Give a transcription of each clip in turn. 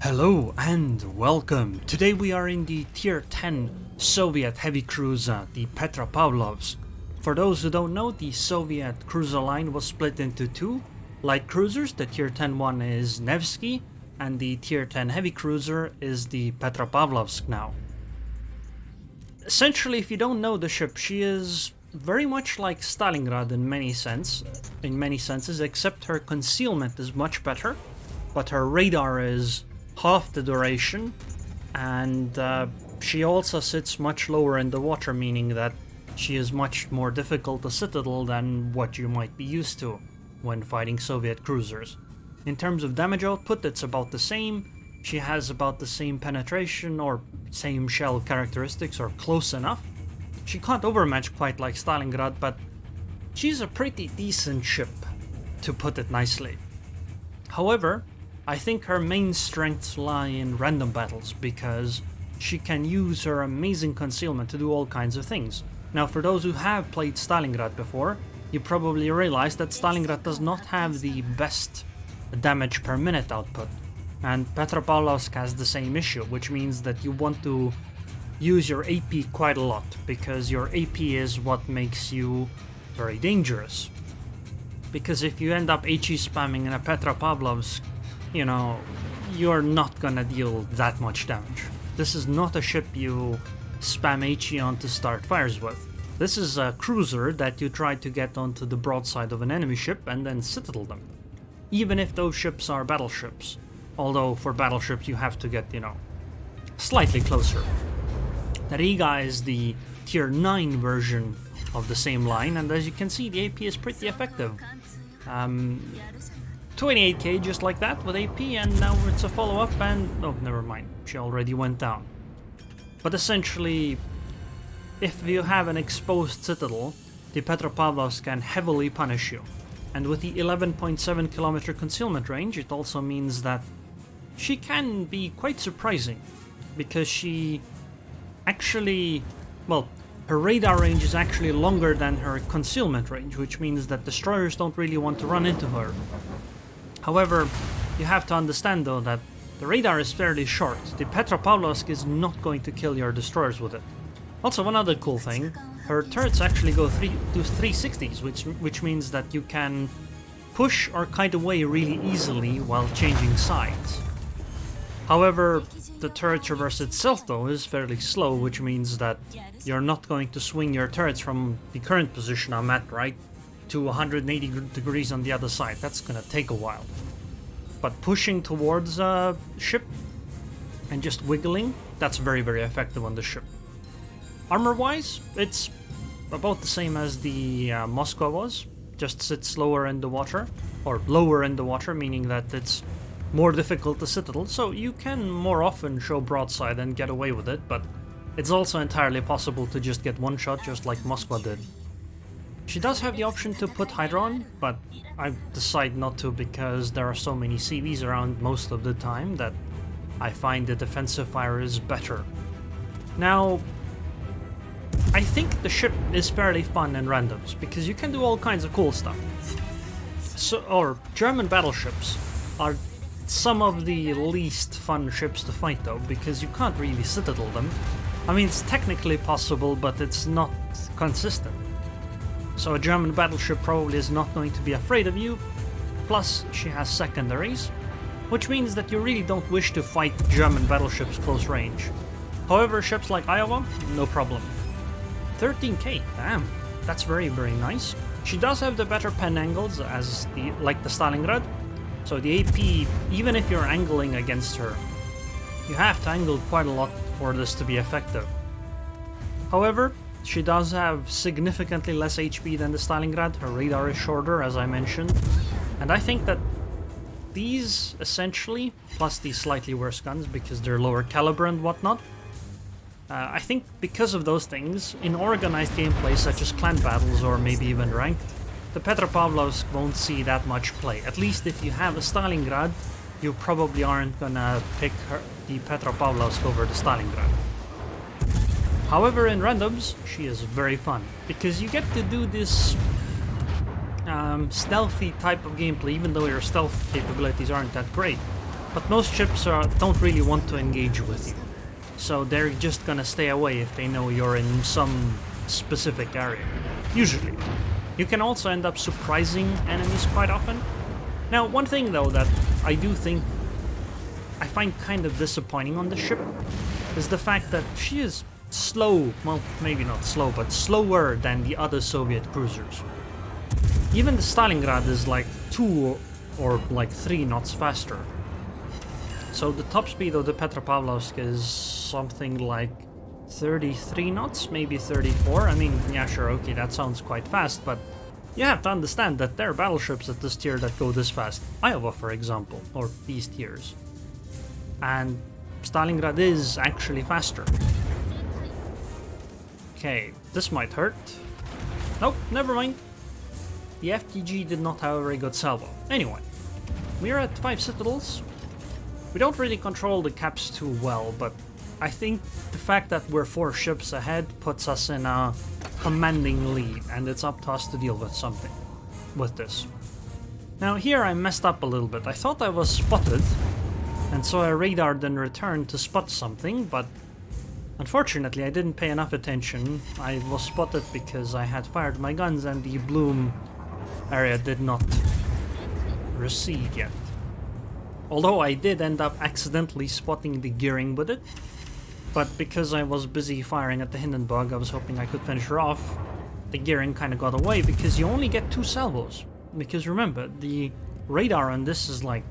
Hello and welcome. Today we are in the Tier 10 Soviet heavy cruiser, the Petropavlovsk. For those who don't know, the Soviet cruiser line was split into two light cruisers. The Tier 10 one is Nevsky, and the Tier 10 heavy cruiser is the Petropavlovsk now. Essentially, if you don't know the ship, she is very much like Stalingrad in many senses, except her concealment is much better, but her radar is half the duration, and she also sits much lower in the water, meaning that she is much more difficult to citadel than what you might be used to when fighting Soviet cruisers. In terms of damage output, it's about the same. She has about the same penetration or same shell characteristics, or close enough. She can't overmatch quite like Stalingrad, but she's a pretty decent ship, to put it nicely. However, I think her main strengths lie in random battles, because she can use her amazing concealment to do all kinds of things. Now, for those who have played Stalingrad before, you probably realize that Stalingrad does not have the best damage per minute output, and Petropavlovsk has the same issue, which means that you want to use your AP quite a lot, because your AP is what makes you very dangerous. Because if you end up HE spamming in a Petropavlovsk, you know, you're not gonna deal that much damage. This is not a ship you spam HE on to start fires with. This is a cruiser that you try to get onto the broadside of an enemy ship and then citadel them. Even if those ships are battleships. Although for battleships you have to get, you know, slightly closer. Riga is the Tier 9 version of the same line, and as you can see, the AP is pretty effective. 28k just like that with AP, and now it's a follow-up, and oh, never mind, she already went down. But essentially, if you have an exposed citadel, the Petropavlovsk can heavily punish you. And with the 11.7 kilometer concealment range, it also means that she can be quite surprising, because she actually, well, her radar range is actually longer than her concealment range, which means that destroyers don't really want to run into her. However, you have to understand though that the radar is fairly short. The Petropavlovsk is not going to kill your destroyers with it. Also, one other cool thing, her turrets actually go to 360s, which means that you can push or kite away really easily while changing sides. However, the turret traverse itself though is fairly slow, which means that you're not going to swing your turrets from the current position I'm at, right, to 180 degrees on the other side. That's gonna take a while. But pushing towards a ship and just wiggling, that's very, very effective on the ship. Armor-wise, it's about the same as the Moscow was, just sits lower in the water, or lower in the water, meaning that it's more difficult to citadel, so you can more often show broadside and get away with it, but it's also entirely possible to just get one shot just like Moscow did. She does have the option to put Aerroon, but I decide not to because there are so many CVs around most of the time that I find the defensive fire is better. Now, I think the ship is fairly fun in randoms, because you can do all kinds of cool stuff. German battleships are some of the least fun ships to fight though, because you can't really citadel them. I mean, it's technically possible, but it's not consistent. So a German battleship probably is not going to be afraid of you, plus she has secondaries, which means that you really don't wish to fight German battleships close range. However, ships like Iowa, no problem. 13k, damn, that's very, very nice. She does have the better pen angles as like the Stalingrad, so the AP, even if you're angling against her, you have to angle quite a lot for this to be effective. However, she does have significantly less HP than the Stalingrad, her radar is shorter as I mentioned, and I think that these essentially, plus these slightly worse guns because they're lower caliber and whatnot, I think because of those things, in organized gameplay such as clan battles or maybe even ranked, the Petropavlovsk won't see that much play. At least if you have a Stalingrad, you probably aren't gonna pick the Petropavlovsk over the Stalingrad. However, in randoms, she is very fun, because you get to do this stealthy type of gameplay, even though your stealth capabilities aren't that great. But most ships don't really want to engage with you, so they're just gonna stay away if they know you're in some specific area. Usually. You can also end up surprising enemies quite often. Now, one thing though that I do think I find kind of disappointing on the ship is the fact that she is slow, well, maybe not slow, but slower than the other Soviet cruisers. Even the Stalingrad is like 2 or like 3 knots faster. So the top speed of the Petropavlovsk is something like 33 knots, maybe 34. I mean, yeah, sure, okay, that sounds quite fast, but you have to understand that there are battleships at this tier that go this fast. Iowa, for example, or these tiers. And Stalingrad is actually faster. Okay, this might hurt. Nope, never mind. The FTG did not have a very good salvo. Anyway, we're at 5 citadels. We don't really control the caps too well, but I think the fact that we're 4 ships ahead puts us in a commanding lead, and it's up to us to deal with something with this. Now here I messed up a little bit. I thought I was spotted, and so I radared and returned to spot something, but unfortunately I didn't pay enough attention. I was spotted because I had fired my guns and the bloom area did not recede yet. Although I did end up accidentally spotting the gearing with it, but because I was busy firing at the Hindenburg, I was hoping I could finish her off. The gearing kind of got away because you only get 2 salvos. Because remember, the radar on this is like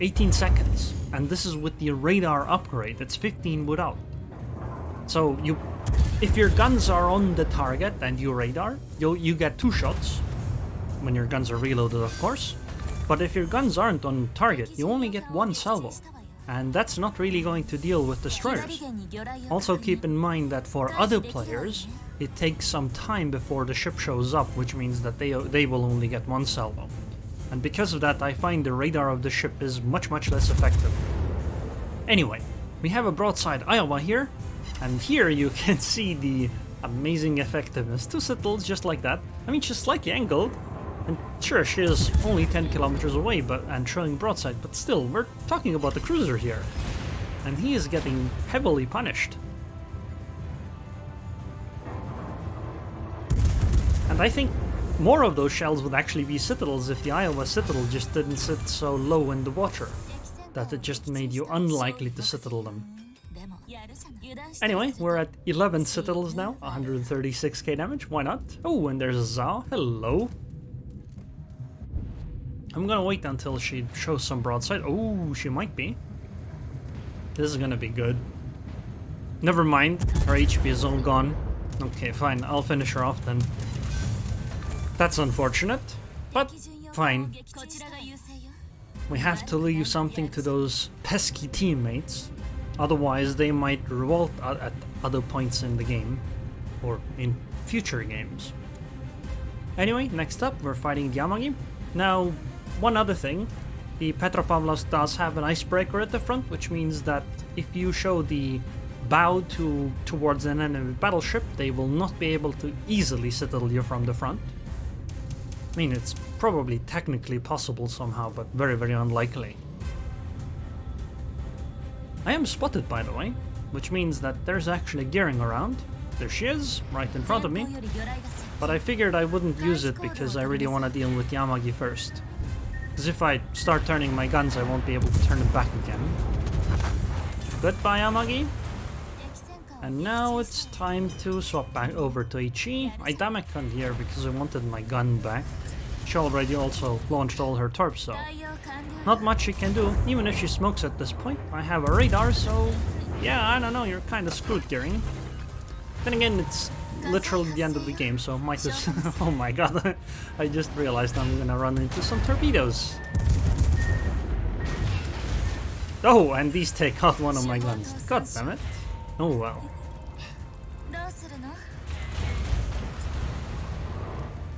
18 seconds, and this is with the radar upgrade. It's 15 without. So if your guns are on the target and you radar, you get 2 shots when your guns are reloaded, of course. But if your guns aren't on target, you only get 1 salvo. And that's not really going to deal with destroyers. Also keep in mind that for other players, it takes some time before the ship shows up, which means that they will only get 1 salvo. And because of that, I find the radar of the ship is much less effective. Anyway, we have a broadside Iowa here, and here you can see the amazing effectiveness. 2 citadels just like that. I mean, she's slightly angled, and sure, she is only 10 kilometers away and showing broadside, but still, we're talking about the cruiser here. And he is getting heavily punished. And I think more of those shells would actually be citadels if the Iowa citadel just didn't sit so low in the water, that it just made you unlikely to citadel them. Anyway, we're at 11 citadels now, 136k damage, why not? Oh, and there's a Zao, hello. I'm gonna wait until she shows some broadside. Oh, she might be. This is gonna be good. Never mind, her HP is all gone. Okay, fine, I'll finish her off then. That's unfortunate, but fine. We have to leave something to those pesky teammates, otherwise they might revolt at other points in the game, or in future games. Anyway, next up we're fighting Yamagi. Now, one other thing, the Petropavlovsk does have an icebreaker at the front, which means that if you show the bow towards an enemy battleship, they will not be able to easily citadel you from the front. I mean, it's probably technically possible somehow, but very unlikely. I am spotted, by the way, which means that there's actually gearing around. There she is, right in front of me. But I figured I wouldn't use it because I really want to deal with Yamagi first. Because if I start turning my guns, I won't be able to turn them back again. Goodbye, Yamagi. And now it's time to swap back over to Ichi. I damaged here because I wanted my gun back. She already also launched all her torps, so not much she can do, even if she smokes at this point. I have a radar, so yeah, I don't know, you're kind of screwed, Gearing. Then again, it's literally the end of the game, so might as... oh my god, I just realized I'm gonna run into some torpedoes. Oh, and these take out one of my guns. God damn it. Oh well.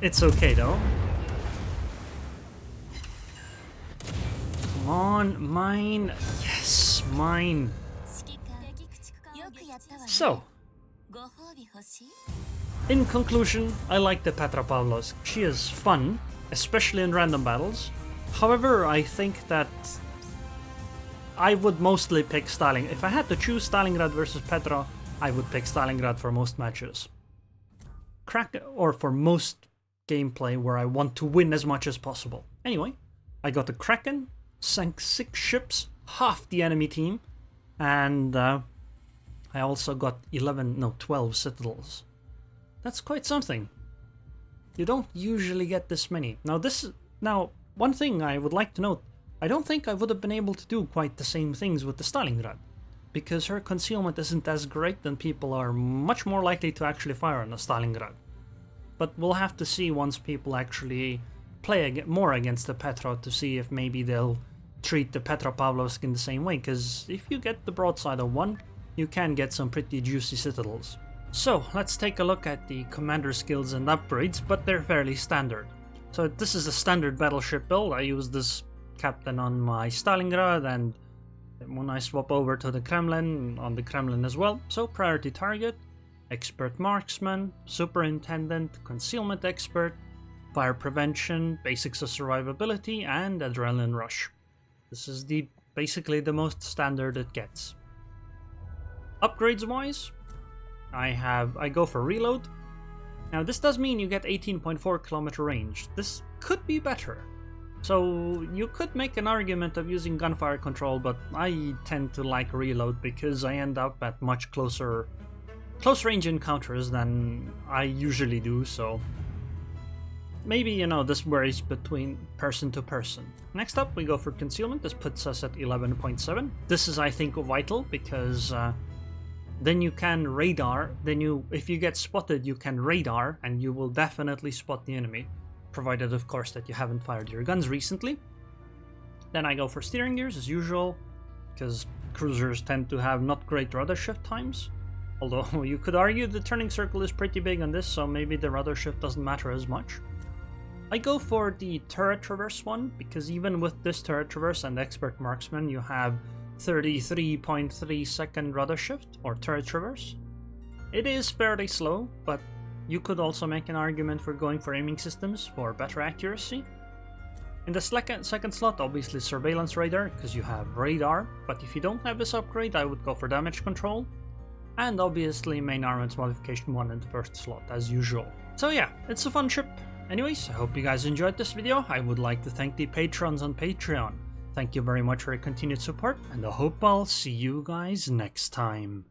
It's okay though. Come on, mine. Yes, mine. So, in conclusion, I like the Petropavlovsk. She is fun. especially in random battles. However, I think that I would mostly pick Stalingrad. If I had to choose Stalingrad versus Petra, I would pick Stalingrad for most matches. Or for most gameplay where I want to win as much as possible. Anyway, I got the Kraken, sank 6 ships, half the enemy team, and I also got 12 citadels. That's quite something. You don't usually get this many. Now, one thing I would like to note, I don't think I would have been able to do quite the same things with the Stalingrad, because her concealment isn't as great and people are much more likely to actually fire on the Stalingrad. But we'll have to see once people actually play more against the Petra to see if maybe they'll treat the Petropavlovsk in the same way, because if you get the broadside of one, you can get some pretty juicy citadels. So let's take a look at the commander skills and upgrades, but they're fairly standard. So this is a standard battleship build. I use this captain on my Stalingrad, and when I swap over to the Kremlin, on the Kremlin as well. So priority target, expert marksman, superintendent, concealment expert, fire prevention, basics of survivability, and adrenaline rush. This is basically the most standard it gets. Upgrades wise, I go for reload. Now this does mean you get 18.4 kilometer range. This could be better. So you could make an argument of using gunfire control, but I tend to like reload because I end up at much close range encounters than I usually do, so maybe, this varies between person to person. Next up, we go for concealment. This puts us at 11.7. This is, I think, vital because then you can radar. If you get spotted, you can radar, and you will definitely spot the enemy, provided, of course, that you haven't fired your guns recently. Then I go for steering gears as usual, because cruisers tend to have not great rudder shift times. Although you could argue the turning circle is pretty big on this, so maybe the rudder shift doesn't matter as much. I go for the turret traverse one, because even with this turret traverse and expert marksman, you have 33.3 second rudder shift, or turret traverse. It is fairly slow, but you could also make an argument for going for aiming systems for better accuracy. In the second slot, obviously surveillance radar, because you have radar, but if you don't have this upgrade, I would go for damage control. And obviously main armament modification 1 in the first slot, as usual. So yeah, it's a fun ship. Anyways, I hope you guys enjoyed this video. I would like to thank the patrons on Patreon. Thank you very much for your continued support, and I hope I'll see you guys next time.